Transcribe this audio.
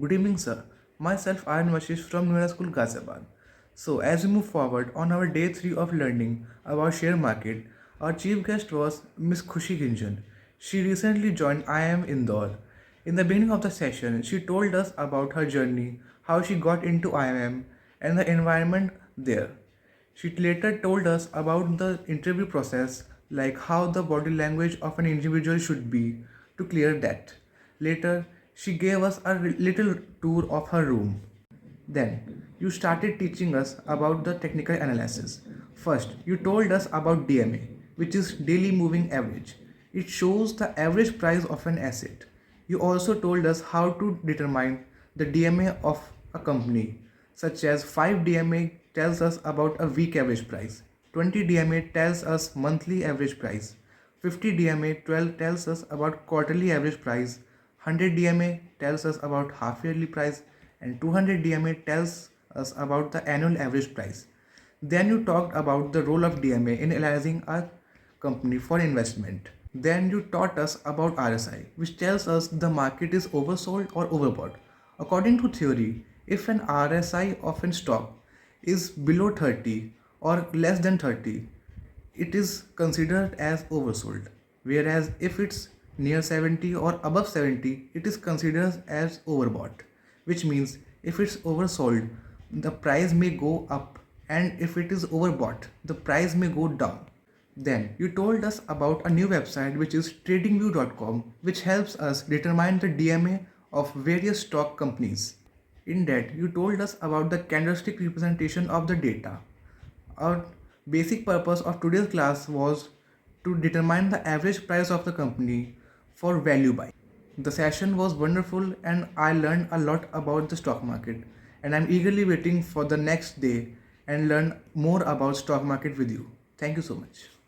Good evening, sir. Myself, I am Vashish from Noida School, Ghaziabad. So, as we move forward on our day 3 of learning about share market, our chief guest was Miss Khushi Gunjan. She recently joined IIM Indore. In the beginning of the session, she told us about her journey, how she got into IIM, and the environment there. She later told us about the interview process, like how the body language of an individual should be to clear that. Later, she gave us a little tour of her room. Then, you started teaching us about the technical analysis. First, you told us about DMA, which is daily moving average. It shows the average price of an asset. You also told us how to determine the DMA of a company, such as 5 DMA tells us about a week average price, 20 DMA tells us monthly average price, 50 DMA 12 tells us about quarterly average price, 100 DMA tells us about half yearly price, and 200 DMA tells us about the annual average price. Then you talked about the role of DMA in analyzing a company for investment. Then you taught us about RSI, which tells us the market is oversold or overbought. According to theory, if an RSI of a stock is below 30 or less than 30, it is considered as oversold. Whereas if it's near 70 or above 70, it is considered as overbought, which means if it's oversold, the price may go up, and if it is overbought, the price may go down. Then you told us about a new website which is tradingview.com, which helps us determine the DMA of various stock companies. In that, you told us about the candlestick representation of the data. Our basic purpose of today's class was to determine the average price of the company for value buy. The session was wonderful and I learned a lot about the stock market, and I'm eagerly waiting for the next day and learn more about stock market with you. Thank you so much.